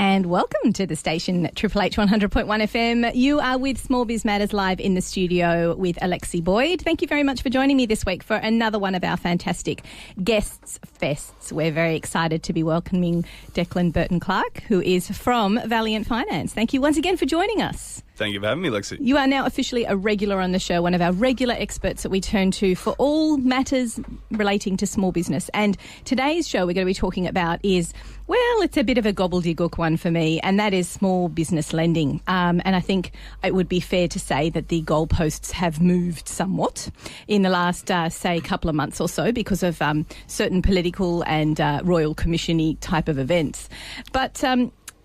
And welcome to the station, Triple H 100.1 FM. You are with Small Biz Matters live in the studio with Alexi Boyd. Thank you very much for joining me this week for another one of our fantastic guests fests. We're very excited to be welcoming Declan Burton-Clark, who is from Valiant Finance. Thank you once again for joining us. Thank you for having me, Alexi. You are now officially a regular on the show, one of our regular experts that we turn to for all matters relating to small business. And today's show we're going to be talking about is, well, it's a bit of a gobbledygook one for me, and that is small business lending. And I think it would be fair to say that the goalposts have moved somewhat in the last, say, couple of months or so because of certain political and Royal Commission-y type of events. But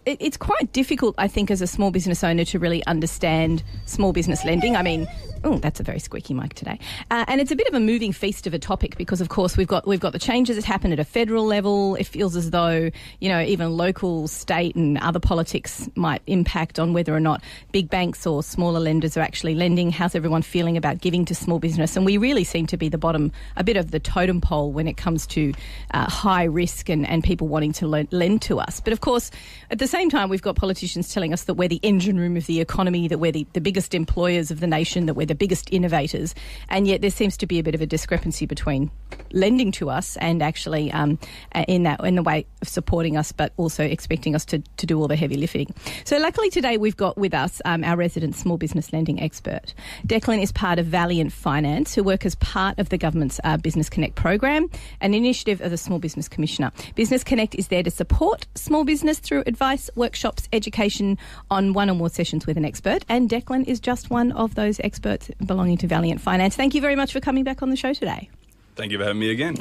it's quite difficult, I think, as a small business owner to really understand small business lending. I mean, oh, that's a very squeaky mic today. And it's a bit of a moving feast of a topic because, of course, we've got the changes that happen at a federal level. It feels as though, you know, even local, state and other politics might impact on whether or not big banks or smaller lenders are actually lending. How's everyone feeling about giving to small business? And we really seem to be the bottom, a bit of the totem pole when it comes to high risk and people wanting to lend to us. But, of course, at the same time, we've got politicians telling us that we're the engine room of the economy, that we're the biggest employers of the nation, that we're the biggest innovators, and yet there seems to be a bit of a discrepancy between lending to us and actually in the way of supporting us, but also expecting us to do all the heavy lifting. So luckily today we've got with us our resident small business lending expert. Declan is part of Valiant Finance, who work as part of the government's Business Connect program, an initiative of the Small Business Commissioner. Business Connect is there to support small business through advice, workshops, education on one or more sessions with an expert, and Declan is just one of those experts belonging to Valiant Finance. Thank you very much for coming back on the show today. Thank you for having me again.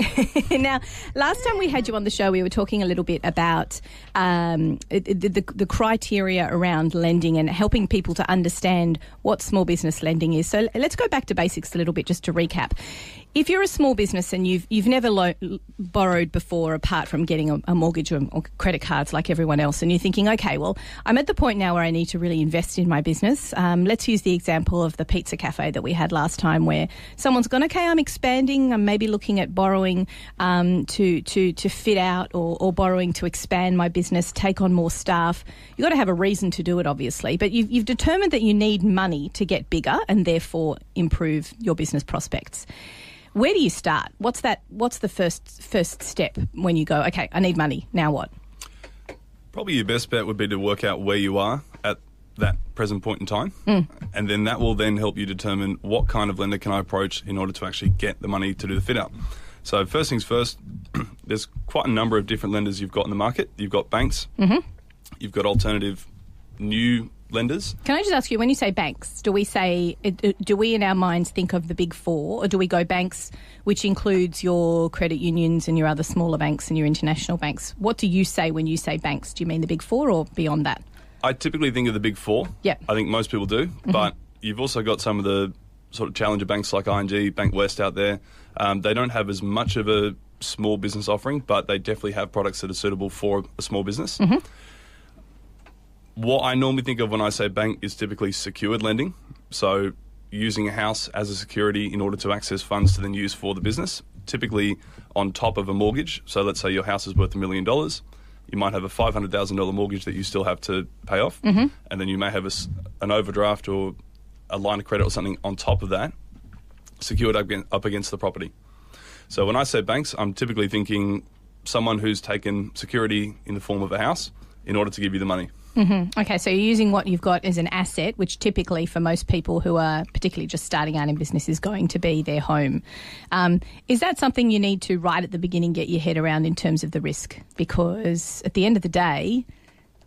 Now, last time we had you on the show, we were talking a little bit about the criteria around lending and helping people to understand what small business lending is. So let's go back to basics a little bit just to recap. If you're a small business and you've never borrowed before apart from getting a mortgage or credit cards like everyone else, and you're thinking, okay, well, I'm at the point now where I need to really invest in my business. Let's use the example of the pizza cafe that we had last time where someone's gone, okay, I'm expanding, I'm maybe looking at borrowing to fit out or borrowing to expand my business, take on more staff. You've got to have a reason to do it, obviously, but you've determined that you need money to get bigger and therefore improve your business prospects. Where do you start? What's the first step when you go, okay, I need money, now what? Probably your best bet would be to work out where you are at that present point in time, and then that will then help you determine what kind of lender can I approach in order to actually get the money to do the fit out. So first things first, there's quite a number of different lenders you've got in the market. You've got banks, you've got alternative new lenders. Can I just ask you, when you say banks, do we in our minds think of the big four, or do we go banks, which includes your credit unions and your other smaller banks and your international banks? What do you say when you say banks? Do you mean the big four or beyond that? I typically think of the big four. Yeah. I think most people do, but you've also got some of the sort of challenger banks like ING, Bank West out there. They don't have as much of a small business offering, but they definitely have products that are suitable for a small business. What I normally think of when I say bank is typically secured lending. So using a house as a security in order to access funds to then use for the business, typically on top of a mortgage. So let's say your house is worth $1 million. You might have a $500,000 mortgage that you still have to pay off. And then you may have an overdraft or a line of credit or something on top of that, secured up against the property. So when I say banks, I'm typically thinking someone who's taken security in the form of a house in order to give you the money. Okay, so you're using what you've got as an asset, which typically for most people who are particularly just starting out in business is going to be their home. Is that something you need to, right at the beginning, get your head around in terms of the risk? Because at the end of the day,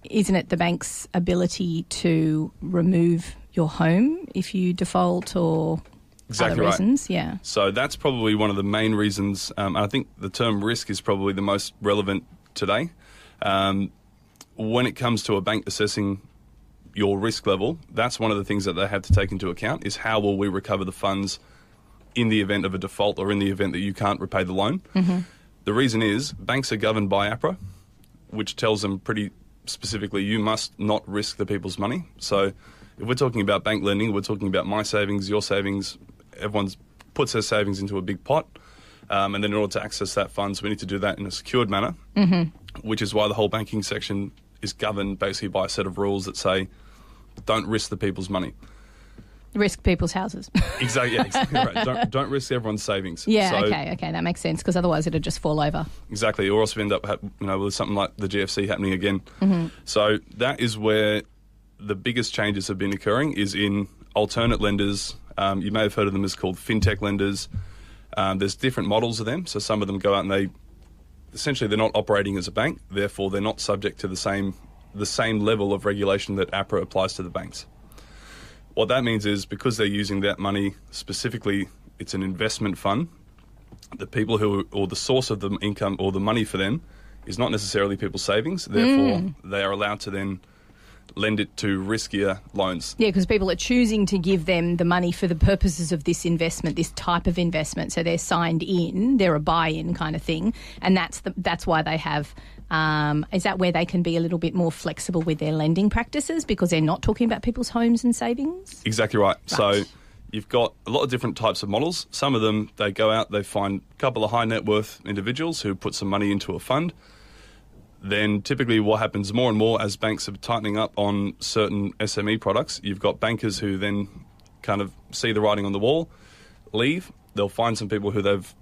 isn't it the bank's ability to remove your home if you default or exactly other reasons? Right. Yeah. So that's probably one of the main reasons. I think the term risk is probably the most relevant today. When it comes to a bank assessing your risk level, that's one of the things that they have to take into account is how will we recover the funds in the event of a default or in the event that you can't repay the loan. The reason is banks are governed by APRA, which tells them pretty specifically you must not risk the people's money. So if we're talking about bank lending, we're talking about my savings, your savings, everyone puts their savings into a big pot. And then in order to access that funds, we need to do that in a secured manner, which is why the whole banking section is governed basically by a set of rules that say don't risk the people's money. Risk people's houses. Exactly, yeah, exactly right. Don't risk everyone's savings. Yeah, So, okay, that makes sense, because otherwise it'd just fall over. Exactly, or else we end up with something like the GFC happening again. Mm-hmm. So that is where the biggest changes have been occurring, is in alternate lenders. You may have heard of them as called fintech lenders. There's different models of them. So some of them go out and they're not operating as a bank, therefore they're not subject to the same level of regulation that APRA applies to the banks. What that means is, because they're using that money specifically, it's an investment fund. The people or the source of the income or the money for them is not necessarily people's savings. Therefore, they are allowed to then lend it to riskier loans. Yeah, because people are choosing to give them the money for the purposes of this investment, this type of investment. So they're signed in, they're a buy-in kind of thing, and that's why they have. Is that where they can be a little bit more flexible with their lending practices, because they're not talking about people's homes and savings? Exactly right. So you've got a lot of different types of models. Some of them, they go out, they find a couple of high net worth individuals who put some money into a fund. Then typically what happens more and more as banks are tightening up on certain SME products, you've got bankers who then kind of see the writing on the wall, leave. They'll find some people who they've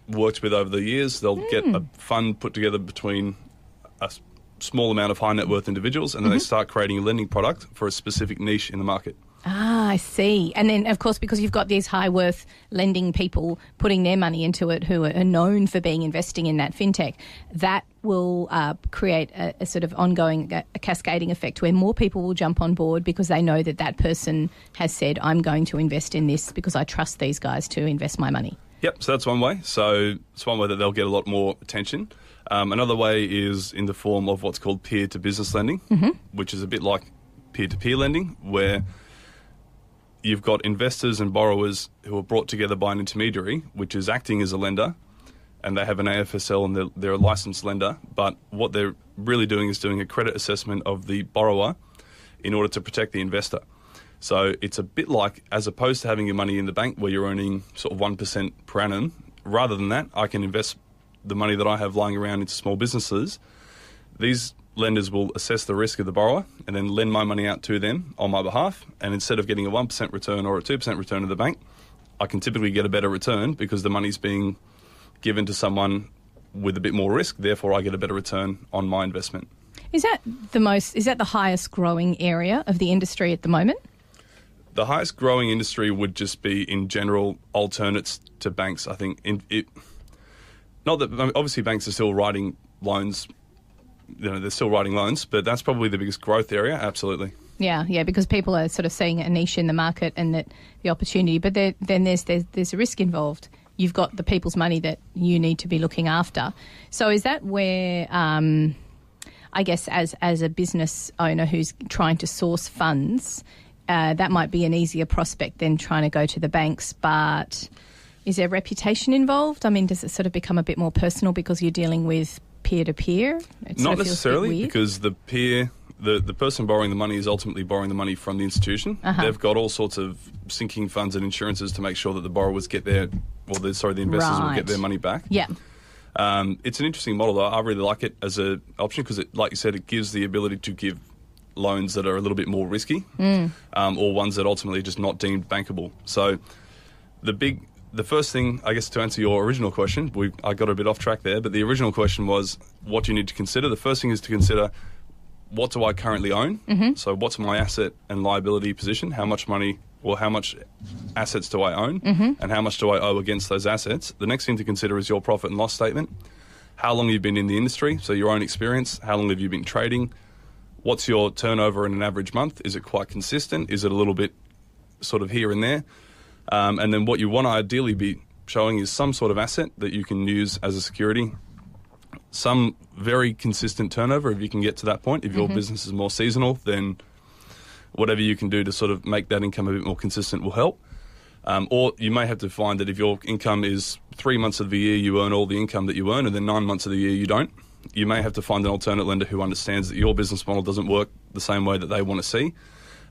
worked with over the years. They'll get a fund put together between a small amount of high net worth individuals, and then they start creating a lending product for a specific niche in the market. Ah, I see. And then, of course, because you've got these high-worth lending people putting their money into it who are known for investing in that fintech, that will create a sort of ongoing, a cascading effect where more people will jump on board because they know that person has said, I'm going to invest in this because I trust these guys to invest my money. Yep, so that's one way. So it's one way that they'll get a lot more attention. Another way is in the form of what's called peer-to-business lending, which is a bit like peer-to-peer lending, where you've got investors and borrowers who are brought together by an intermediary, which is acting as a lender, and they have an AFSL and they're a licensed lender. But what they're really doing is doing a credit assessment of the borrower in order to protect the investor. So it's a bit like, as opposed to having your money in the bank where you're earning sort of 1% per annum, rather than that, I can invest the money that I have lying around into small businesses. These lenders will assess the risk of the borrower and then lend my money out to them on my behalf. And instead of getting a 1% return or a 2% return to the bank, I can typically get a better return because the money's being given to someone with a bit more risk. Therefore, I get a better return on my investment. Is that the highest growing area of the industry at the moment? The highest growing industry would just be, in general, alternates to banks. I think not that obviously banks are still writing loans. They're still writing loans, but that's probably the biggest growth area. Absolutely. Yeah, because people are sort of seeing a niche in the market and that the opportunity. But then there's a risk involved. You've got the people's money that you need to be looking after. So is that where, I guess, as a business owner who's trying to source funds, that might be an easier prospect than trying to go to the banks, but is there reputation involved? I mean, does it sort of become a bit more personal because you're dealing with peer-to-peer? Not necessarily, because the person borrowing the money is ultimately borrowing the money from the institution. They've got all sorts of sinking funds and insurances to make sure that the borrowers get the investors will get their money back. Yeah. It's an interesting model, though. I really like it as an option because, like you said, it gives the ability to give loans that are a little bit more risky, or ones that ultimately are just not deemed bankable. So the first thing, I guess, to answer your original question, I got a bit off track there, but the original question was what do you need to consider? The first thing is to consider, what do I currently own? So what's my asset and liability position? How much money or how much assets do I own? And how much do I owe against those assets? The next thing to consider is your profit and loss statement. How long you've been in the industry, so your own experience. How long have you been trading? What's your turnover in an average month? Is it quite consistent? Is it a little bit sort of here and there? And then what you want to ideally be showing is some sort of asset that you can use as a security, some very consistent turnover if you can get to that point. If your business is more seasonal, then whatever you can do to sort of make that income a bit more consistent will help. Or you may have to find that if your income is 3 months of the year you earn all the income that you earn and then 9 months of the year you don't, you may have to find an alternate lender who understands that your business model doesn't work the same way that they want to see,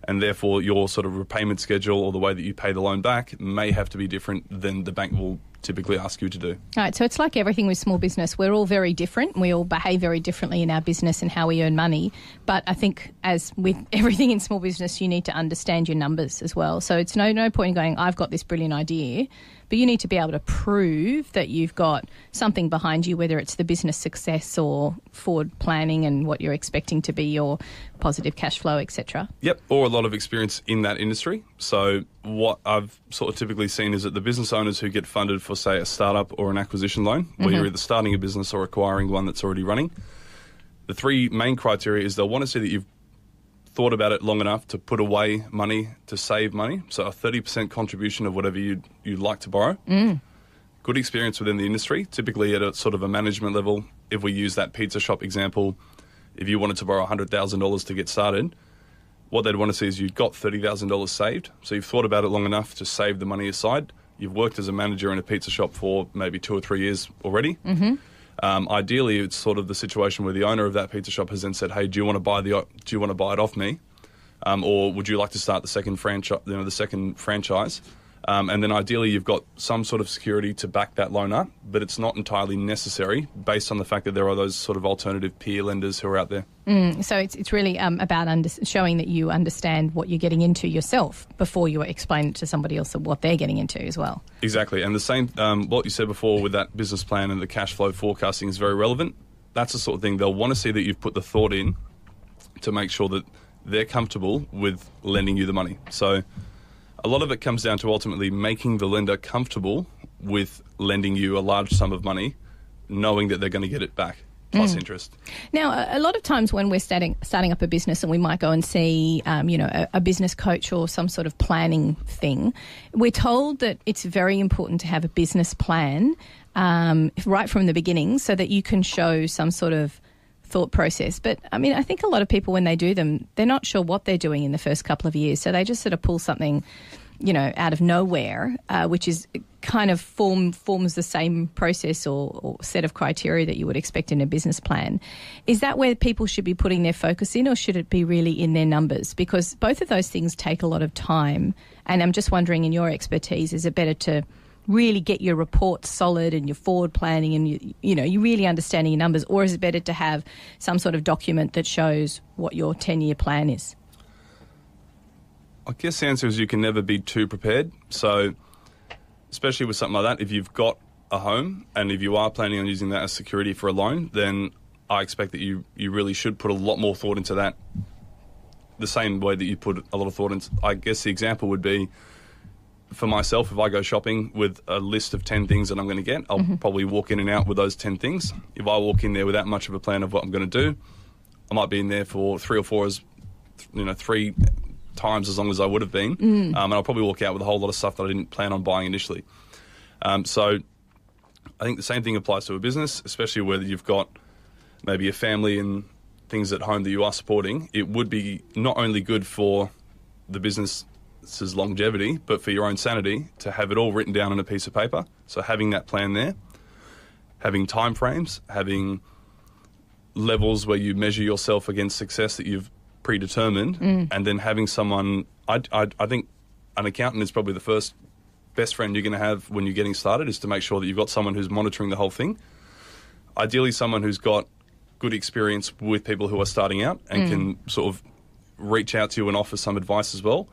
and therefore your sort of repayment schedule or the way that you pay the loan back may have to be different than the bank will typically ask you to do. All right, so it's like everything with small business. We're all very different. We all behave very differently in our business and how we earn money. But I think, as with everything in small business, you need to understand your numbers as well. So it's no point in going, I've got this brilliant idea, but you need to be able to prove that you've got something behind you, whether it's the business success or forward planning and what you're expecting to be your positive cash flow, etc. Yep, or a lot of experience in that industry. So what I've sort of typically seen is that the business owners who get funded for, say, a startup or an acquisition loan, where you're either starting a business or acquiring one that's already running, the three main criteria is they'll want to see that you've thought about it long enough to put away money to save money, so a 30% contribution of whatever you'd like to borrow. Good experience within the industry, typically at a sort of a management level. If we use that pizza shop example, if you wanted to borrow $100,000 to get started, what they'd want to see is you've got $30,000 saved, so you've thought about it long enough to save the money aside. You've worked as a manager in a pizza shop for maybe 2 or 3 years already. Ideally, it's sort of the situation where the owner of that pizza shop has then said, "Hey, do you want to buy it off me, or would you like to start the second franchise?" And then ideally, you've got some sort of security to back that loan up, but it's not entirely necessary based on the fact that there are those sort of alternative peer lenders who are out there. So it's really about showing that you understand what you're getting into yourself before you explain it to somebody else what they're getting into as well. Exactly. And the same, what you said before with that business plan and the cash flow forecasting is very relevant. That's the sort of thing they'll want to see that you've put the thought in to make sure that they're comfortable with lending you the money. So a lot of it comes down to ultimately making the lender comfortable with lending you a large sum of money, knowing that they're going to get it back, plus interest. Now, a lot of times when we're starting up a business and we might go and see, a business coach or some sort of planning thing, we're told that it's very important to have a business plan right from the beginning so that you can show some sort of thought process. But, I mean, I think a lot of people, when they do them, they're not sure what they're doing in the first couple of years. So they just sort of pull something, out of nowhere, which is kind of forms the same process or set of criteria that you would expect in a business plan. Is that where people should be putting their focus in, or should it be really in their numbers? Because both of those things take a lot of time. And I'm just wondering, in your expertise, is it better to really get your reports solid and your forward planning and you really understanding your numbers, or is it better to have some sort of document that shows what your 10-year plan is? I guess the answer is you can never be too prepared. So especially with something like that, if you've got a home and if you are planning on using that as security for a loan, then I expect that you really should put a lot more thought into that, the same way that you put a lot of thought into. I guess the example would be, for myself, if I go shopping with a list of 10 things that I'm going to get, I'll probably walk in and out with those 10 things. If I walk in there without much of a plan of what I'm going to do, I might be in there for 3 or 4 3 times as long as I would have been. And I'll probably walk out with a whole lot of stuff that I didn't plan on buying initially. So I think the same thing applies to a business, especially whether you've got maybe a family and things at home that you are supporting. It would be not only good for the business's longevity, but for your own sanity, to have it all written down on a piece of paper. So having that plan there, having time frames, having levels where you measure yourself against success that you've predetermined, and then having someone, I think an accountant is probably the first best friend you're going to have when you're getting started, is to make sure that you've got someone who's monitoring the whole thing. Ideally someone who's got good experience with people who are starting out and can sort of reach out to you and offer some advice as well.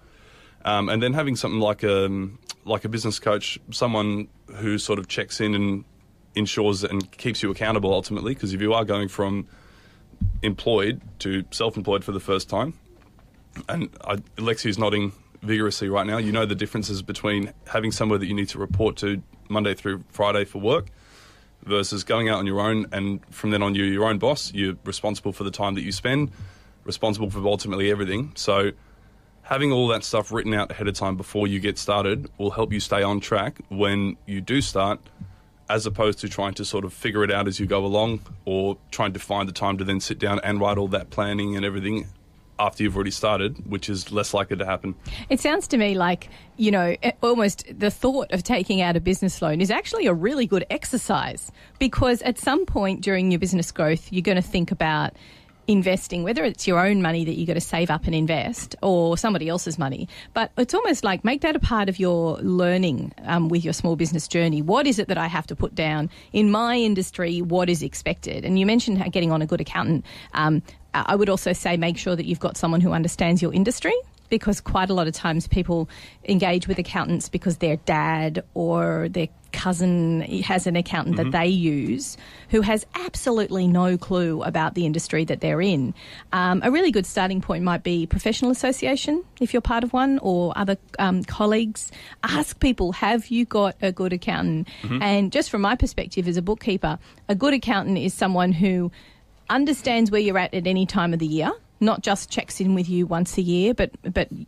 And then having something like a business coach, someone who sort of checks in and ensures and keeps you accountable ultimately, because if you are going from employed to self-employed for the first time, and Alexi's nodding vigorously right now, you know the differences between having somewhere that you need to report to Monday through Friday for work versus going out on your own, and from then on you're your own boss. You're responsible for the time that you spend, responsible for ultimately everything. So having all that stuff written out ahead of time before you get started will help you stay on track when you do start, as opposed to trying to sort of figure it out as you go along, or trying to find the time to then sit down and write all that planning and everything after you've already started, which is less likely to happen. It sounds to me like, almost the thought of taking out a business loan is actually a really good exercise, because at some point during your business growth, you're going to think about, investing, whether it's your own money that you got to save up and invest or somebody else's money. But it's almost like make that a part of your learning with your small business journey. What is it that I have to put down in my industry? What is expected? And you mentioned getting on a good accountant. I would also say make sure that you've got someone who understands your industry, because quite a lot of times people engage with accountants because their dad or their cousin has an accountant that they use who has absolutely no clue about the industry that they're in. A really good starting point might be professional association, if you're part of one, or other colleagues. Ask people, have you got a good accountant? And just from my perspective as a bookkeeper, a good accountant is someone who understands where you're at any time of the year, not just checks in with you once a year, but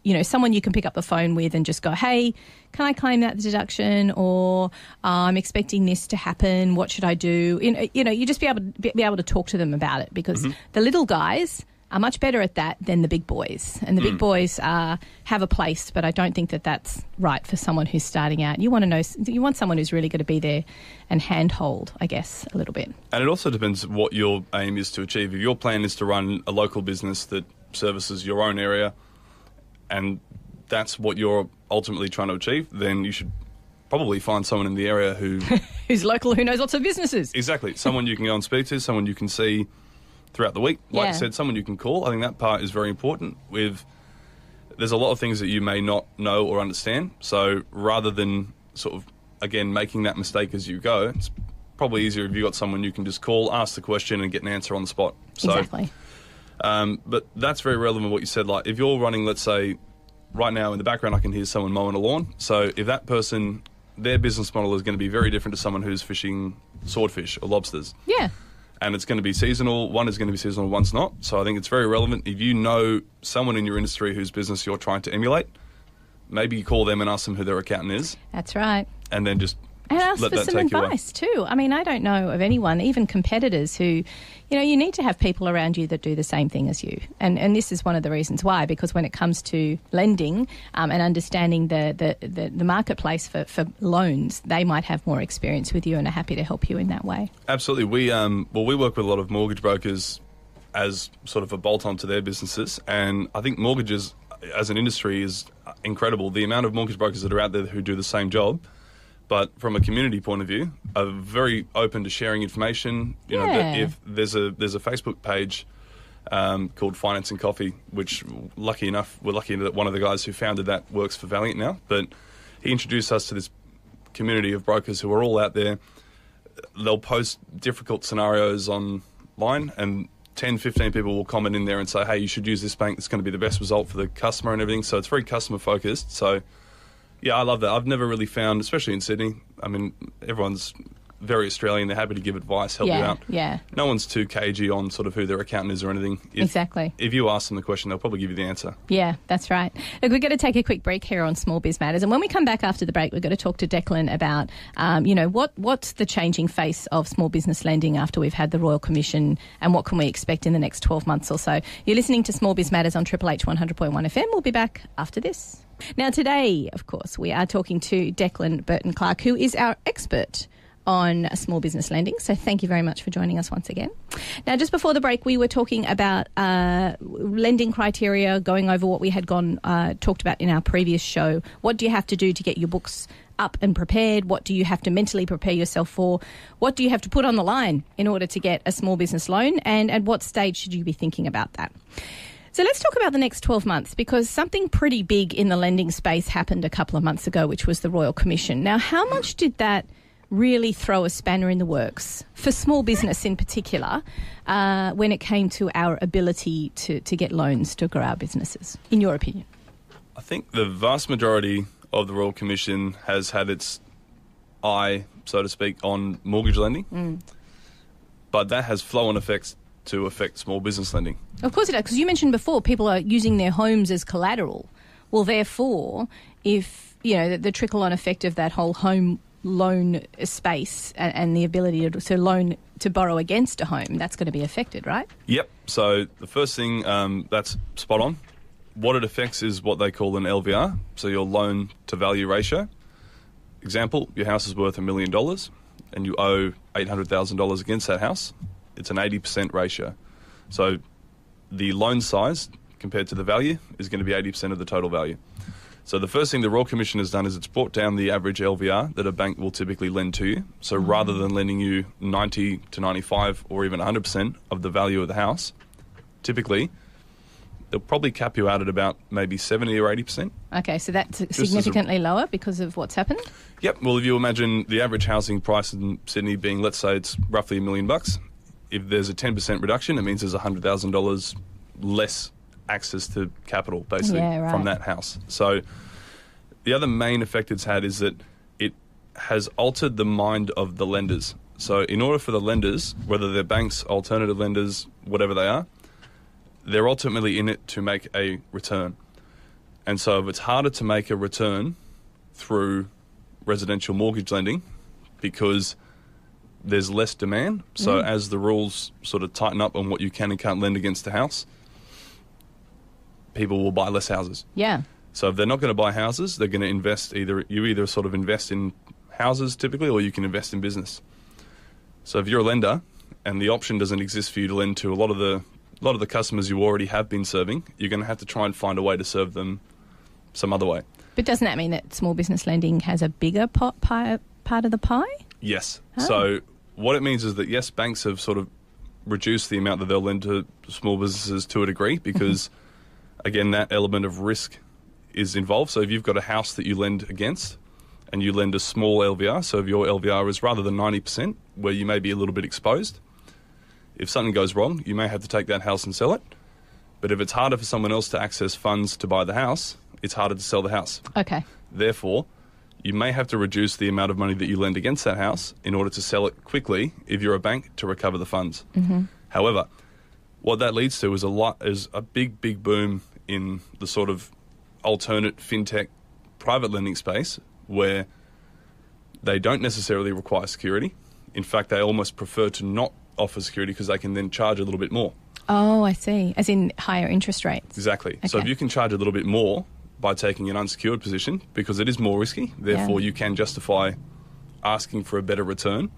you know, someone you can pick up the phone with and just go, hey, can I claim that deduction? Or I'm expecting this to happen. What should I do? You know, you just be able to talk to them about it, because the little guys are much better at that than the big boys. And the big boys have a place, but I don't think that that's right for someone who's starting out. You want someone who's really going to be there and handhold, I guess, a little bit. And it also depends what your aim is to achieve. If your plan is to run a local business that services your own area, and that's what you're ultimately trying to achieve, then you should probably find someone in the area who who's local, who knows lots of businesses. Exactly. Someone you can go and speak to, someone you can see throughout the week. Like I said, someone you can call. I think that part is very important. There's a lot of things that you may not know or understand. So rather than sort of, again, making that mistake as you go, it's probably easier if you've got someone you can just call, ask the question and get an answer on the spot. So, exactly. But that's very relevant what you said. Like if you're running, let's say, right now in the background I can hear someone mowing a lawn. So if that person, their business model is going to be very different to someone who's fishing swordfish or lobsters. Yeah. And it's going to be seasonal. One is going to be seasonal, one's not. So I think it's very relevant. If you know someone in your industry whose business you're trying to emulate, maybe you call them and ask them who their accountant is. That's right. And then just and ask let for that some take you away. advice too. I mean, I don't know of anyone, even competitors, who, you know, you need to have people around you that do the same thing as you. And this is one of the reasons why, because when it comes to lending and understanding the marketplace for loans, they might have more experience with you and are happy to help you in that way. Absolutely. We work with a lot of mortgage brokers as sort of a bolt-on to their businesses, and I think mortgages as an industry is incredible. The amount of mortgage brokers that are out there who do the same job, but from a community point of view, are very open to sharing information. You know, if there's a Facebook page called Finance and Coffee, which we're lucky that one of the guys who founded that works for Valiant now. But he introduced us to this community of brokers who are all out there. They'll post difficult scenarios online, and 10, 15 people will comment in there and say, hey, you should use this bank. It's going to be the best result for the customer and everything. So it's very customer focused. So yeah, I love that. I've never really found, especially in Sydney, I mean, everyone's very Australian. They're happy to give advice, help you out. Yeah. No one's too cagey on sort of who their accountant is or anything. Exactly. If you ask them the question, they'll probably give you the answer. Yeah, that's right. Look, we're going to take a quick break here on Small Biz Matters. And when we come back after the break, we're going to talk to Declan about, what's the changing face of small business lending after we've had the Royal Commission, and what can we expect in the next 12 months or so. You're listening to Small Biz Matters on Triple H 100.1 FM. We'll be back after this. Now, today, of course, we are talking to Declan Burton-Clark, who is our expert on small business lending. So thank you very much for joining us once again. Now, just before the break, we were talking about lending criteria, going over what we had talked about in our previous show. What do you have to do to get your books up and prepared? What do you have to mentally prepare yourself for? What do you have to put on the line in order to get a small business loan? And at what stage should you be thinking about that? So let's talk about the next 12 months, because something pretty big in the lending space happened a couple of months ago, which was the Royal Commission. Now, how much did that really throw a spanner in the works for small business in particular when it came to our ability to get loans to grow our businesses, in your opinion? I think the vast majority of the Royal Commission has had its eye, so to speak, on mortgage lending, but that has flow-on effects to affect small business lending. Of course it does, because you mentioned before people are using their homes as collateral. Well, therefore, if, you know, the trickle-on effect of that whole home loan space and the ability to borrow against a home, that's going to be affected, right? Yep. So the first thing, that's spot on. What it affects is what they call an LVR, so your loan to value ratio. Example, your house is worth $1 million and you owe $800,000 against that house. It's an 80% ratio. So the loan size compared to the value is going to be 80% of the total value. So the first thing the Royal Commission has done is it's brought down the average LVR that a bank will typically lend to you. So rather than lending you 90 to 95 or even 100% of the value of the house, typically they'll probably cap you out at about maybe 70 or 80%. Okay, so that's significantly lower because of what's happened? Yep. Well, if you imagine the average housing price in Sydney being, let's say it's roughly $1 million, if there's a 10% reduction, it means there's $100,000 less access to capital, basically, from that house. So the other main effect it's had is that it has altered the mind of the lenders. So in order for the lenders, whether they're banks, alternative lenders, whatever they are, they're ultimately in it to make a return. And so if it's harder to make a return through residential mortgage lending because there's less demand, so as the rules sort of tighten up on what you can and can't lend against a house, people will buy less houses. Yeah. So if they're not going to buy houses, they're going to invest you either sort of invest in houses typically, or you can invest in business. So if you're a lender and the option doesn't exist for you to lend to a lot of the customers you already have been serving, you're going to have to try and find a way to serve them some other way. But doesn't that mean that small business lending has a bigger part of the pie? Yes. Oh. So what it means is that, yes, banks have sort of reduced the amount that they'll lend to small businesses to a degree because again, that element of risk is involved. So if you've got a house that you lend against and you lend a small LVR, so if your LVR is rather than 90%, where you may be a little bit exposed, if something goes wrong, you may have to take that house and sell it. But if it's harder for someone else to access funds to buy the house, it's harder to sell the house. Okay. Therefore, you may have to reduce the amount of money that you lend against that house in order to sell it quickly if you're a bank to recover the funds. However, what that leads to is a big boom in the sort of alternate fintech private lending space where they don't necessarily require security. In fact, they almost prefer to not offer security because they can then charge a little bit more. Oh, I see. As in higher interest rates. Exactly. Okay. So if you can charge a little bit more by taking an unsecured position, because it is more risky, therefore you can justify asking for a better return.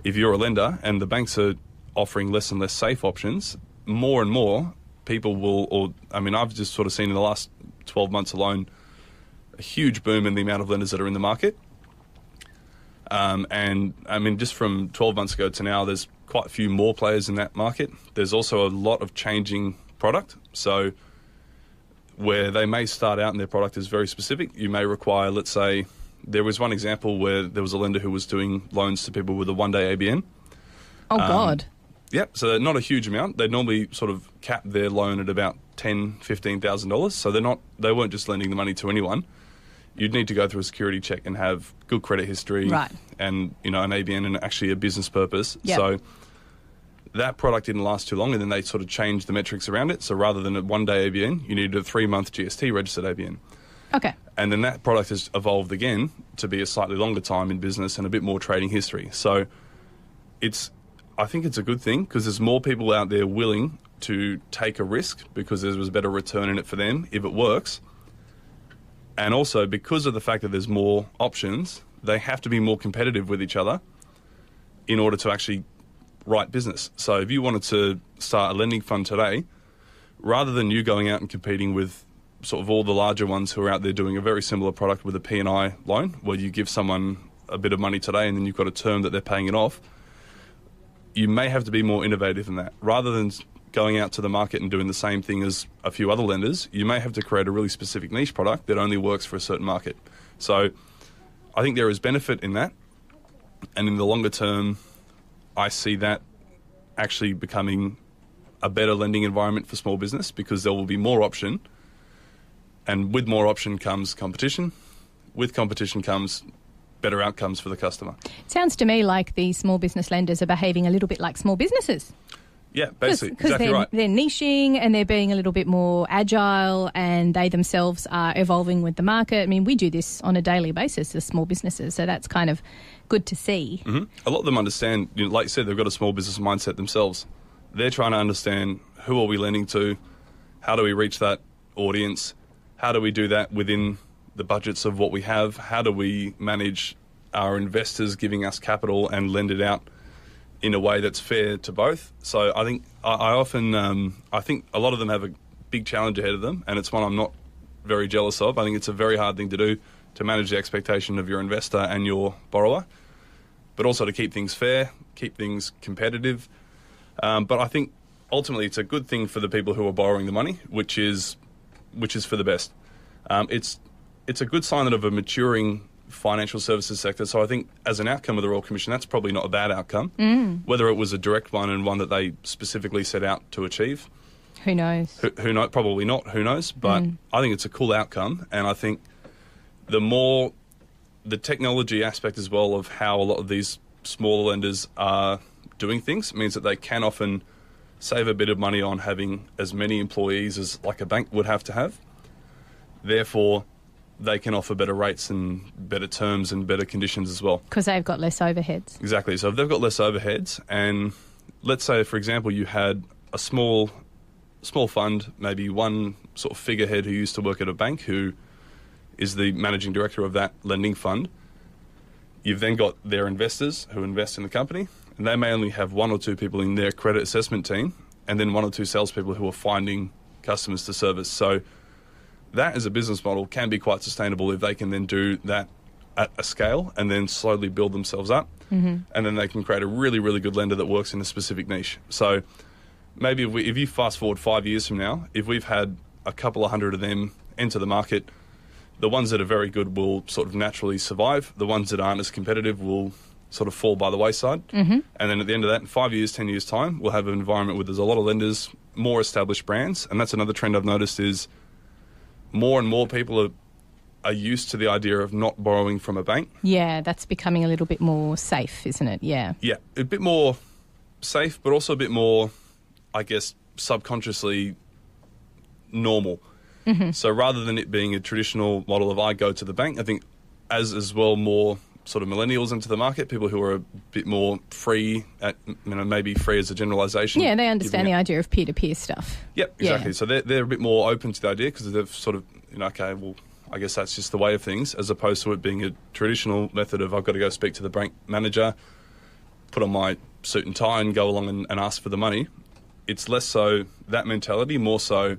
If you're a lender and the banks are offering less and less safe options, more and more people will, I've just sort of seen in the last 12 months alone a huge boom in the amount of lenders that are in the market. Just from 12 months ago to now, there's quite a few more players in that market. There's also a lot of changing product. So where they may start out and their product is very specific, you may require, let's say, there was one example where there was a lender who was doing loans to people with a one-day ABN. Oh, God. Yep, so not a huge amount. They'd normally sort of cap their loan at about $10,000, $15,000. So they weren't just lending the money to anyone. You'd need to go through a security check and have good credit history, right, and an ABN and actually a business purpose. Yep. So that product didn't last too long, and then they sort of changed the metrics around it. So rather than a one-day ABN, you needed a 3-month GST registered ABN. Okay. And then that product has evolved again to be a slightly longer time in business and a bit more trading history. So I think it's a good thing because there's more people out there willing to take a risk because there was a better return in it for them if it works. And also because of the fact that there's more options, they have to be more competitive with each other in order to actually write business. So if you wanted to start a lending fund today, rather than you going out and competing with sort of all the larger ones who are out there doing a very similar product with a P&I loan, where you give someone a bit of money today and then you've got a term that they're paying it off, you may have to be more innovative than that. Rather than going out to the market and doing the same thing as a few other lenders, you may have to create a really specific niche product that only works for a certain market. So I think there is benefit in that. And in the longer term, I see that actually becoming a better lending environment for small business because there will be more option. And with more option comes competition. With competition comes better outcomes for the customer. It sounds to me like the small business lenders are behaving a little bit like small businesses. Yeah, basically, exactly they're, right. They're niching and they're being a little bit more agile and they themselves are evolving with the market. I mean, we do this on a daily basis as small businesses, so that's kind of good to see. Mm-hmm. A lot of them understand, like you said, they've got a small business mindset themselves. They're trying to understand who are we lending to, how do we reach that audience, how do we do that within the budgets of what we have, how do we manage our investors giving us capital and lend it out in a way that's fair to both. So I think I think a lot of them have a big challenge ahead of them, and it's one I'm not very jealous of. I think it's a very hard thing to do, to manage the expectation of your investor and your borrower, but also to keep things fair, keep things competitive. But I think ultimately it's a good thing for the people who are borrowing the money, which is for the best. It's a good sign of a maturing financial services sector. So I think as an outcome of the Royal Commission, that's probably not a bad outcome. Whether it was a direct one and one that they specifically set out to achieve, who knows? Who knows? Probably not. Who knows? But I think it's a cool outcome, and I think the more the technology aspect as well of how a lot of these smaller lenders are doing things means that they can often save a bit of money on having as many employees as like a bank would have to have. Therefore, they can offer better rates and better terms and better conditions as well. Because they've got less overheads. Exactly. So if they've got less overheads, and let's say, for example, you had a small fund, maybe one sort of figurehead who used to work at a bank who is the managing director of that lending fund. You've then got their investors who invest in the company, and they may only have one or two people in their credit assessment team, and then one or two salespeople who are finding customers to service. So that as a business model can be quite sustainable if they can then do that at a scale and then slowly build themselves up. And then they can create a really, really good lender that works in a specific niche. So maybe if you fast forward 5 years from now, if we've had a couple of hundred of them enter the market, the ones that are very good will sort of naturally survive. The ones that aren't as competitive will sort of fall by the wayside. And then at the end of that, in 5 years, 10 years' time, we'll have an environment where there's a lot of lenders, more established brands. And that's another trend I've noticed is more and more people are used to the idea of not borrowing from a bank. Yeah, that's becoming a little bit more safe, isn't it? Yeah. Yeah, a bit more safe, but also a bit more, I guess, subconsciously normal. So rather than it being a traditional model of I go to the bank, I think as well more sort of millennials into the market, people who are a bit more free, maybe free as a generalisation. Yeah, they understand the idea of peer-to-peer stuff. Yep, exactly. Yeah. So they're a bit more open to the idea because they've sort of, okay, well, I guess that's just the way of things, as opposed to it being a traditional method of I've got to go speak to the bank manager, put on my suit and tie and go along and ask for the money. It's less so that mentality, more so,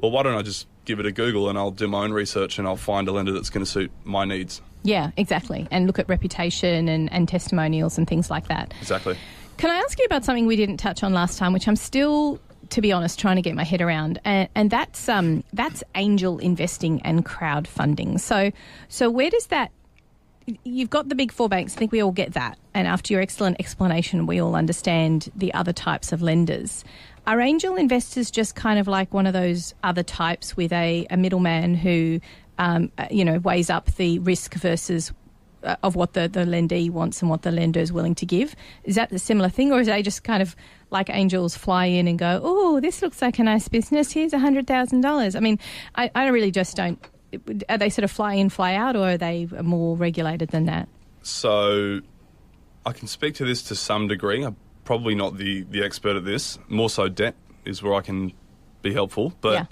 well, why don't I just give it a Google and I'll do my own research and I'll find a lender that's going to suit my needs. Yeah, exactly. And look at reputation and testimonials and things like that. Exactly. Can I ask you about something we didn't touch on last time, which I'm still, to be honest, trying to get my head around, and that's angel investing and crowdfunding. So where does that... You've got the big four banks. I think we all get that. And after your excellent explanation, we all understand the other types of lenders. Are angel investors just kind of like one of those other types with a middleman who, weighs up the risk versus of what the lendee wants and what the lender is willing to give? Is that a similar thing, or is they just kind of like angels fly in and go, oh, this looks like a nice business, here's $100,000? I mean, I really just don't... Are they sort of fly in, fly out, or are they more regulated than that? So I can speak to this to some degree. I'm probably not the expert at this. More so debt is where I can be helpful. But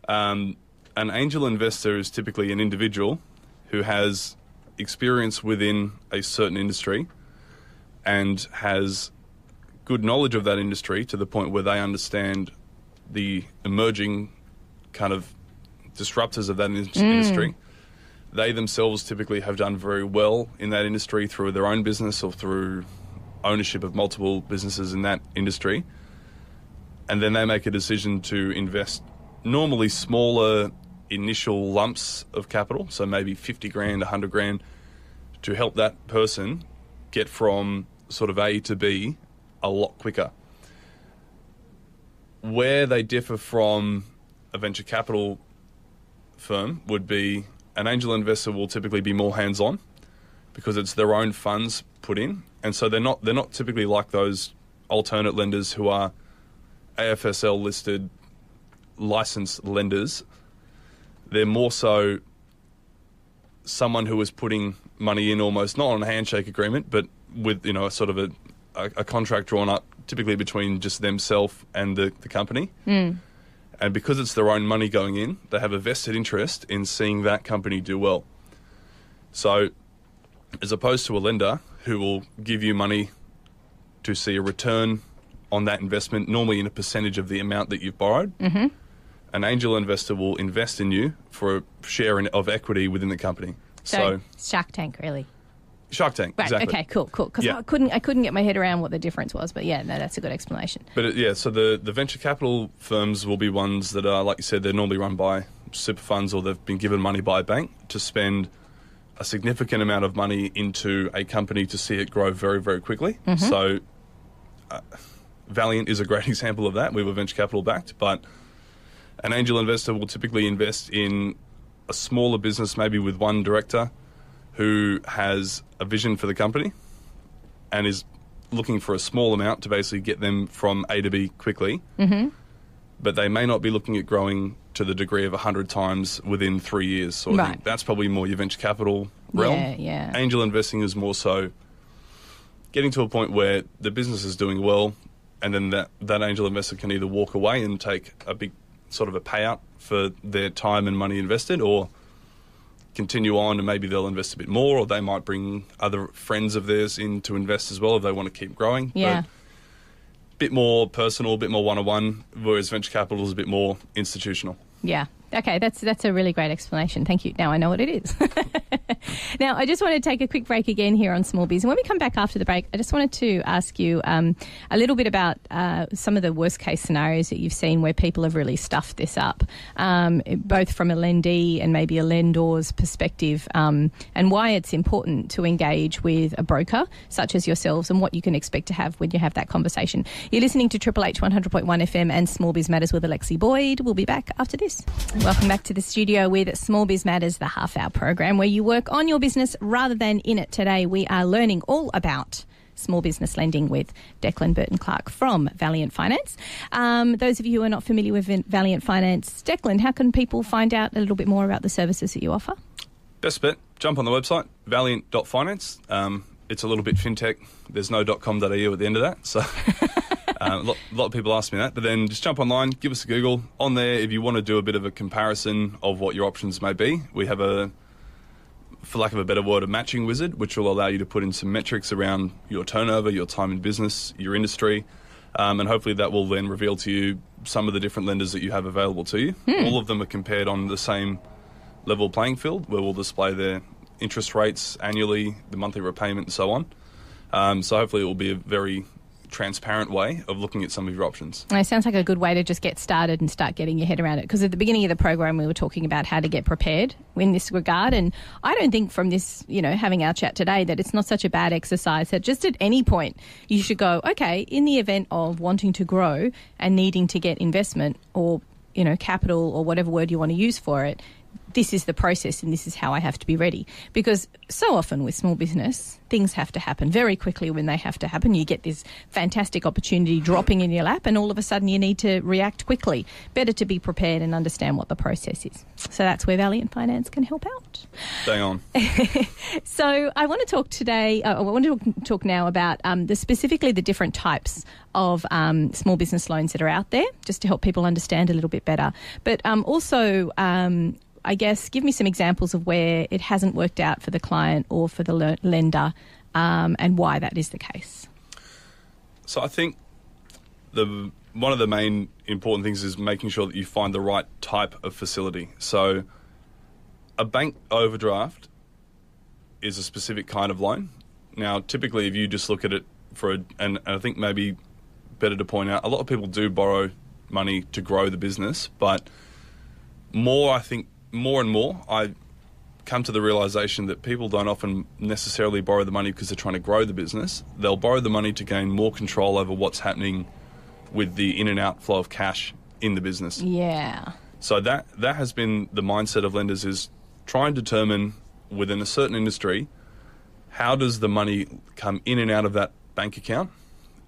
an angel investor is typically an individual who has experience within a certain industry and has good knowledge of that industry to the point where they understand the emerging kind of disruptors of that industry. They themselves typically have done very well in that industry through their own business or through ownership of multiple businesses in that industry. And then they make a decision to invest normally smaller initial lumps of capital, so maybe 50 grand, 100 grand, to help that person get from sort of A to B a lot quicker. Where they differ from a venture capital firm would be an angel investor will typically be more hands-on because it's their own funds put in, and so they're not typically like those alternate lenders who are AFSL listed licensed lenders. They're more so someone who is putting money in almost not on a handshake agreement, but with a sort of a contract drawn up typically between just themselves and the company. And because it's their own money going in, they have a vested interest in seeing that company do well. So as opposed to a lender who will give you money to see a return on that investment, normally in a percentage of the amount that you've borrowed. Mm-hmm. An angel investor will invest in you for a share of equity within the company. So Shark Tank, really. Shark Tank, Right, exactly. okay, cool. Because Yeah. I couldn't get my head around what the difference was, but yeah, no, that's a good explanation. But so the venture capital firms will be ones that are, like you said, they're normally run by super funds or they've been given money by a bank to spend a significant amount of money into a company to see it grow very, very quickly. Mm-hmm. So Valiant is a great example of that. We were venture capital backed, but an angel investor will typically invest in a smaller business, maybe with one director who has a vision for the company and is looking for a small amount to basically get them from A to B quickly. Mm-hmm. But they may not be looking at growing to the degree of 100 times within 3 years. So I think that's probably more your venture capital realm. Yeah. Angel investing is more so getting to a point where the business is doing well, and then that angel investor can either walk away and take a big sort of a payout for their time and money invested, or continue on and maybe they'll invest a bit more, or they might bring other friends of theirs in to invest as well if they want to keep growing. Yeah. But a bit more personal, a bit more one-on-one, whereas venture capital is a bit more institutional. Yeah. Okay, that's a really great explanation. Thank you. Now I know what it is. Now, I just want to take a quick break again here on Small Biz. And when we come back after the break, I just wanted to ask you a little bit about some of the worst case scenarios that you've seen where people have really stuffed this up, both from a lendee and maybe a lender's perspective, and why it's important to engage with a broker such as yourselves and what you can expect to have when you have that conversation. You're listening to Triple H 100.1 FM and Small Biz Matters with Alexi Boyd. We'll be back after this. Welcome back to the studio with Small Biz Matters, the half-hour program where you work on your business rather than in it. Today we are learning all about small business lending with Declan Burton-Clark from Valiant Finance. Those of you who are not familiar with Valiant Finance, Declan, how can people find out a little bit more about the services that you offer? Best bet, jump on the website, valiant.finance. It's a little bit fintech. There's no .com.au at the end of that, so... A lot of people ask me that, but then just jump online, give us a Google. On there, if you want to do a bit of a comparison of what your options may be, we have for lack of a better word, a matching wizard, which will allow you to put in some metrics around your turnover, your time in business, your industry, and hopefully that will then reveal to you some of the different lenders that you have available to you. All of them are compared on the same level playing field, where we'll display their interest rates annually, the monthly repayment, and so on. So hopefully it will be a very transparent way of looking at some of your options. It sounds like a good way to just get started and start getting your head around it, because at the beginning of the program we were talking about how to get prepared in this regard, and I don't think from this, having our chat today, that it's not such a bad exercise, that just at any point you should go, okay, in the event of wanting to grow and needing to get investment or capital or whatever word you want to use for it, this is the process and this is how I have to be ready. Because so often with small business, things have to happen very quickly when they have to happen. You get this fantastic opportunity dropping in your lap and all of a sudden you need to react quickly. Better to be prepared and understand what the process is. So that's where Valiant Finance can help out. Stay on. So I want to talk today, I want to talk now about specifically the different types of small business loans that are out there, just to help people understand a little bit better. But also... I guess, give me some examples of where it hasn't worked out for the client or for the lender, and why that is the case. So I think one of the main important things is making sure that you find the right type of facility. So a bank overdraft is a specific kind of loan. Now, typically, if you just look at it and I think maybe better to point out, a lot of people do borrow money to grow the business, but more and more, I come to the realisation that people don't often necessarily borrow the money because they're trying to grow the business. They'll borrow the money to gain more control over what's happening with the in and out flow of cash in the business. Yeah. So that has been the mindset of lenders, is try and determine within a certain industry, how does the money come in and out of that bank account,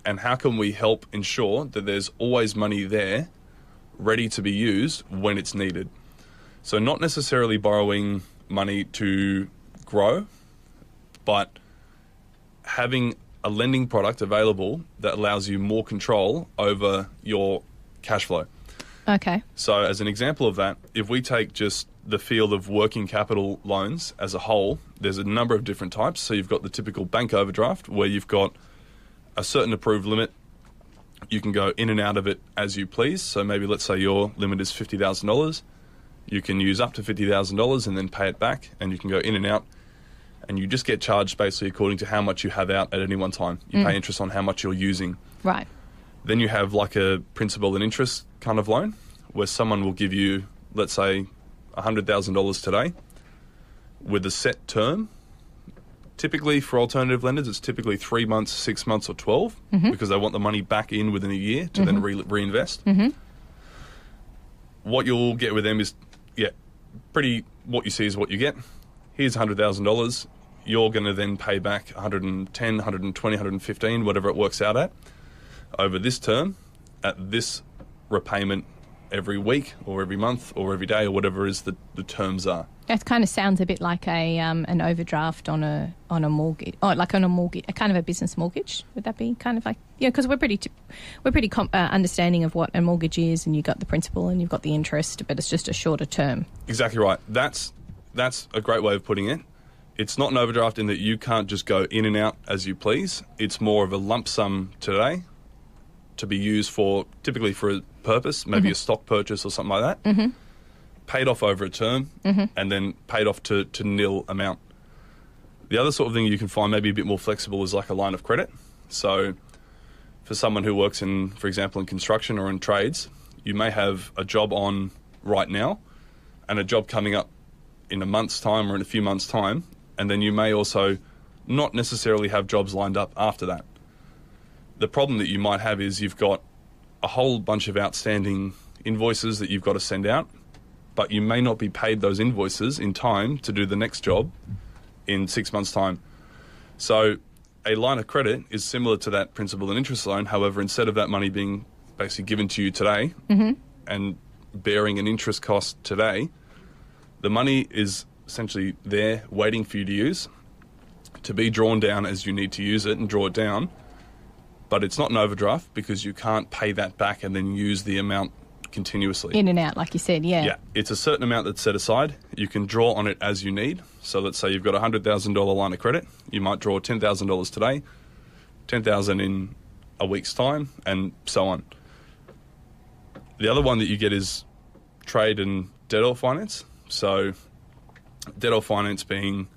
and how can we help ensure that there's always money there ready to be used when it's needed. So not necessarily borrowing money to grow, but having a lending product available that allows you more control over your cash flow. Okay. So as an example of that, if we take just the field of working capital loans as a whole, there's a number of different types. So you've got the typical bank overdraft, where you've got a certain approved limit. You can go in and out of it as you please. So maybe let's say your limit is $50,000. You can use up to $50,000 and then pay it back, and you can go in and out. And you just get charged basically according to how much you have out at any one time. You pay interest on how much you're using. Right. Then you have like a principal and interest kind of loan where someone will give you, let's say, $100,000 today with a set term. Typically for alternative lenders, it's typically 3 months, 6 months or 12 because they want the money back in within a year to then reinvest. What you'll get with them is, what you see is what you get. Here's $100,000. You're going to then pay back 110, 120, 115, whatever it works out at, over this term, at this repayment every week or every month or every day or whatever is the terms are. That kind of sounds a bit like an overdraft on a mortgage, like on a mortgage, a kind of a business mortgage. Would that be kind of like, because we're pretty understanding of what a mortgage is, and you've got the principal and you've got the interest, but it's just a shorter term. Exactly right. That's a great way of putting it. It's not an overdraft in that you can't just go in and out as you please. It's more of a lump sum today to be used for, typically for a purpose, maybe a stock purchase or something like that, paid off over a term, and then paid off to nil amount. The other sort of thing you can find maybe a bit more flexible is like a line of credit. So for someone who works in, for example, in construction or in trades, you may have a job on right now and a job coming up in a month's time or in a few months' time, and then you may also not necessarily have jobs lined up after that. The problem that you might have is you've got a whole bunch of outstanding invoices that you've got to send out, but you may not be paid those invoices in time to do the next job in 6 months' time. So a line of credit is similar to that principal and interest loan. However, instead of that money being basically given to you today and bearing an interest cost today, the money is essentially there waiting for you to use, to be drawn down as you need to use it and draw it down. But it's not an overdraft because you can't pay that back and then use the amount continuously. In and out, like you said, yeah. Yeah, it's a certain amount that's set aside. You can draw on it as you need. So let's say you've got a $100,000 line of credit. You might draw $10,000 today, $10,000 in a week's time, and so on. The other one that you get is trade and debtor finance. So debtor finance being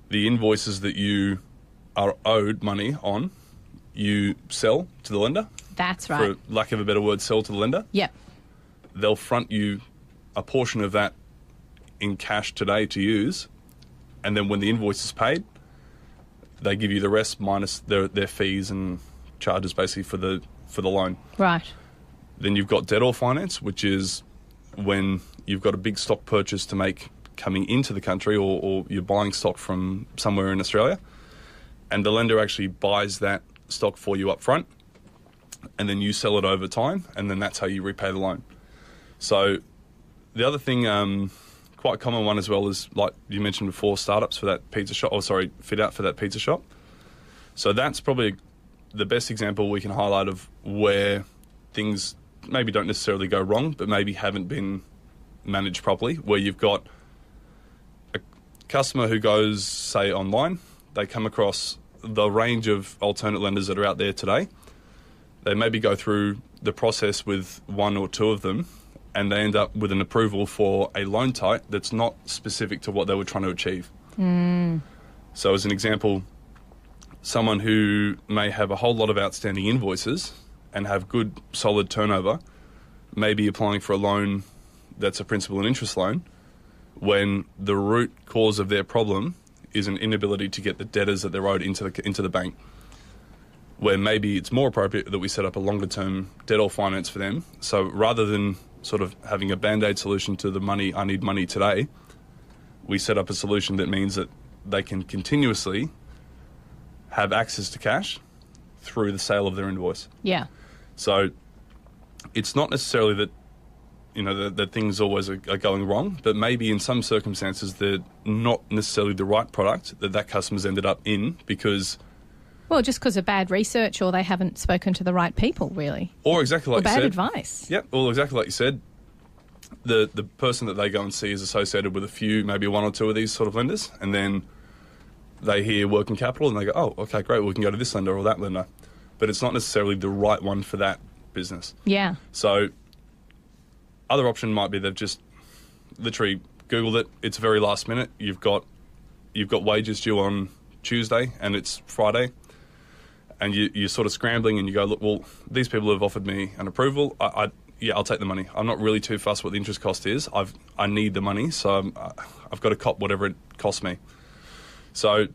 the invoices that you are owed money on, you sell to the lender. That's right. For lack of a better word, sell to the lender. Yep. They'll front you a portion of that in cash today to use, and then when the invoice is paid, they give you the rest minus their fees and charges basically for the loan. Right. Then you've got debtor finance, which is when you've got a big stock purchase to make coming into the country, or you're buying stock from somewhere in Australia, and the lender actually buys that stock for you up front, and then you sell it over time, and then that's how you repay the loan. So the other thing, quite a common one as well, is like you mentioned before, startups for that pizza shop, fit out for that pizza shop. So that's probably the best example we can highlight of where things maybe don't necessarily go wrong, but maybe haven't been managed properly, where you've got a customer who goes, say, online, they come across the range of alternate lenders that are out there today. They maybe go through the process with one or two of them, and they end up with an approval for a loan type that's not specific to what they were trying to achieve. So as an example, someone who may have a whole lot of outstanding invoices and have good, solid turnover may be applying for a loan that's a principal and interest loan when the root cause of their problem is an inability to get the debtors that they're owed into the bank, where maybe it's more appropriate that we set up a longer-term debtor finance for them. So rather than sort of having a Band-Aid solution to the money, I need money today, we set up a solution that means that they can continuously have access to cash through the sale of their invoice. Yeah. So it's not necessarily that, that things always are going wrong, but maybe in some circumstances they're not necessarily the right product that customer's ended up in because... Well, just because of bad research, or they haven't spoken to the right people, really. Or exactly like you said. Or bad advice. Yep, well, exactly like you said. The person that they go and see is associated with a few, maybe one or two of these sort of lenders, and then they hear working capital and they go, oh, okay, great, we can go to this lender or that lender. but it's not necessarily the right one for that business. Yeah. So other option might be they've just literally Googled it. It's very last minute. You've got wages due on Tuesday and it's Friday, and you're sort of scrambling and you go, look, well, these people have offered me an approval. I'll take the money. I'm not really too fussed what the interest cost is. I need the money, so I've got to cop whatever it costs me. So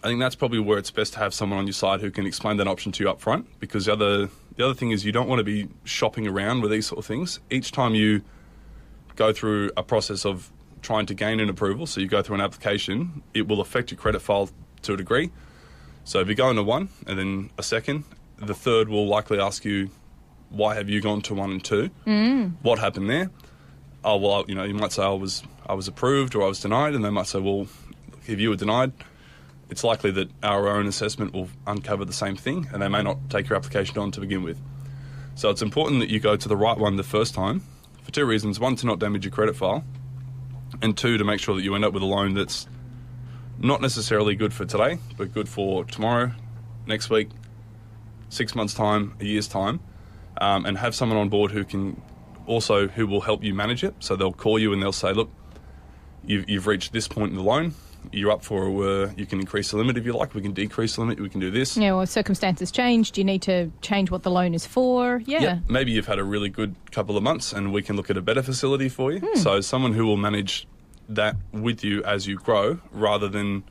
I think that's probably where it's best to have someone on your side who can explain that option to you up front, because the other thing is you don't want to be shopping around with these sort of things. Each time you go through a process of trying to gain an approval, so you go through an application, it will affect your credit file to a degree. So if you go into one and then a second, the third will likely ask you, why have you gone to 1 and 2? What happened there? Oh, well, you might say I was approved or I was denied, and they might say, well, if you were denied, it's likely that our own assessment will uncover the same thing, and they may not take your application on to begin with. So it's important that you go to the right one the first time for two reasons. One, to not damage your credit file, and two, to make sure that you end up with a loan that's not necessarily good for today, but good for tomorrow, next week, 6 months' time, a year's time, and have someone on board who will help you manage it. So they'll call you and they'll say, look, you've reached this point in the loan. You're up for, you can increase the limit if you like, we can decrease the limit, we can do this. Yeah, well, circumstances changed, you need to change what the loan is for. Yeah. Yep. Maybe you've had a really good couple of months and we can look at a better facility for you. So someone who will manage that with you as you grow, rather than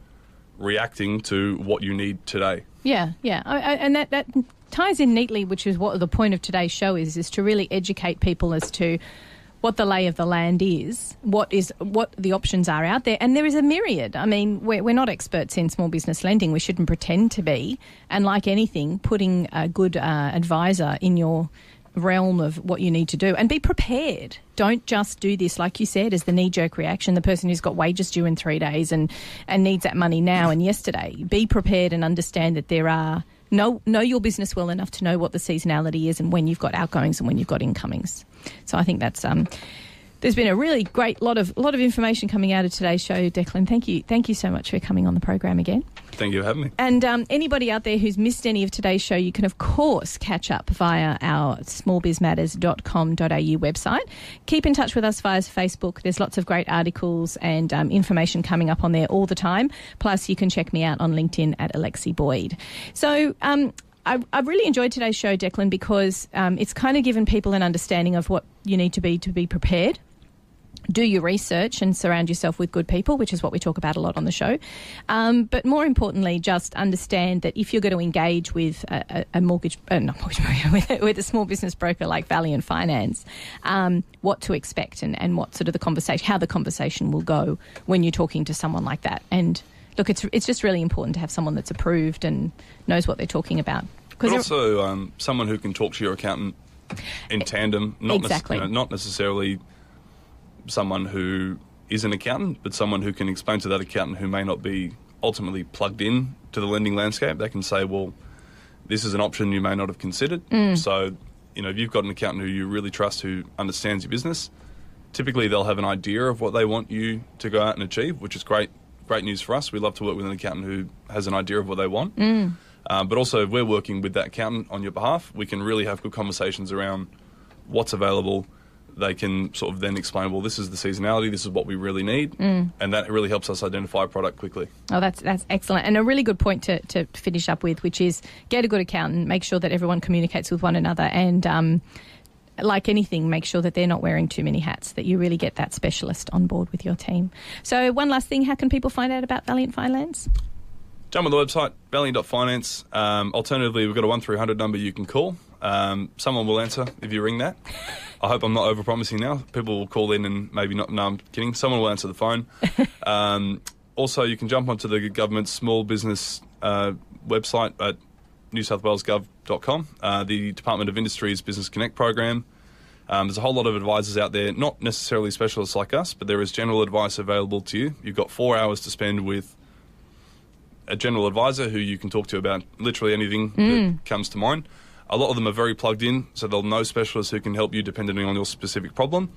reacting to what you need today. Yeah. And that ties in neatly, which is what the point of today's show is to really educate people as to what the lay of the land is, what the options are out there. And there is a myriad. I mean, we're not experts in small business lending. We shouldn't pretend to be. And like anything, putting a good advisor in your realm of what you need to do, and be prepared. Don't just do this, like you said, as the knee-jerk reaction, the person who's got wages due in 3 days and needs that money now and yesterday. Be prepared and understand that there are know your business well enough to know what the seasonality is and when you've got outgoings and when you've got incomings. So I think that's there's been a really great lot of information coming out of today's show, Declan. Thank you so much for coming on the program again. Thank you for having me. And anybody out there who's missed any of today's show, you can of course catch up via our smallbizmatters.com.au website. Keep in touch with us via Facebook. There's lots of great articles and information coming up on there all the time. Plus, you can check me out on LinkedIn at Alexi Boyd. So I've really enjoyed today's show, Declan, because it's kind of given people an understanding of what you need to be prepared. Do your research and surround yourself with good people, which is what we talk about a lot on the show. But more importantly, just understand that if you're going to engage with a mortgage, with a small business broker like Valiant Finance, what to expect and what sort of how the conversation will go when you're talking to someone like that. And look, it's just really important to have someone that's approved and knows what they're talking about. But also someone who can talk to your accountant in tandem, not necessarily someone who is an accountant, but someone who can explain to that accountant who may not be ultimately plugged in to the lending landscape. They can say, well, this is an option you may not have considered. So, if you've got an accountant who you really trust, who understands your business, typically they'll have an idea of what they want you to go out and achieve, which is great news for us. We love to work with an accountant who has an idea of what they want. But also, if we're working with that accountant on your behalf, we can really have good conversations around what's available. They can sort of then explain, well, this is the seasonality, this is what we really need, and that really helps us identify a product quickly. Oh, that's excellent. And a really good point to finish up with, which is get a good accountant, make sure that everyone communicates with one another, and like anything, make sure that they're not wearing too many hats, that you really get that specialist on board with your team. So one last thing, how can people find out about Valiant Finance? Jump on the website, valiant.finance. Alternatively, we've got a 1300 number you can call. Someone will answer if you ring that. I hope I'm not over-promising now. People will call in and maybe not. No, I'm kidding. Someone will answer the phone. Also, you can jump onto the government's small business website at newsouthwalesgov.com, the Department of Industry's Business Connect program. There's a whole lot of advisors out there, not necessarily specialists like us, but there is general advice available to you. You've got 4 hours to spend with a general advisor who you can talk to about literally anything that comes to mind. A lot of them are very plugged in, so they'll know specialists who can help you depending on your specific problem.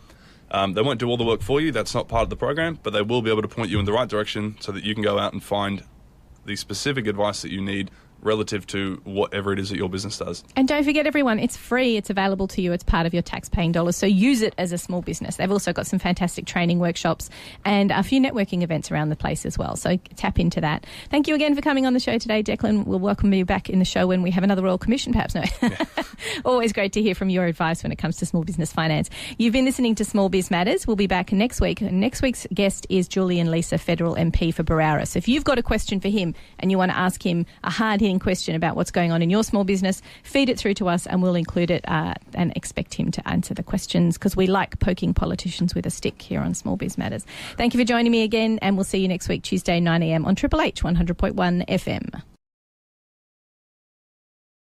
They won't do all the work for you. That's not part of the program, but they will be able to point you in the right direction so that you can go out and find the specific advice that you need relative to whatever it is that your business does. And don't forget, everyone, it's free. It's available to you. It's part of your tax-paying dollars. So use it as a small business. They've also got some fantastic training workshops and a few networking events around the place as well. So tap into that. Thank you again for coming on the show today, Declan. We'll welcome you back in the show when we have another Royal Commission, perhaps. No. Yeah. Always great to hear from your advice when it comes to small business finance. You've been listening to Small Biz Matters. We'll be back next week. Next week's guest is Julian Leeser, Federal MP for Barara. So if you've got a question for him and you want to ask him a hard-hitting question about what's going on in your small business, feed it through to us and we'll include it and expect him to answer the questions, because we like poking politicians with a stick here on Small Biz Matters. Thank you for joining me again, and we'll see you next week, Tuesday, 9 a.m. on Triple H 100.1 FM.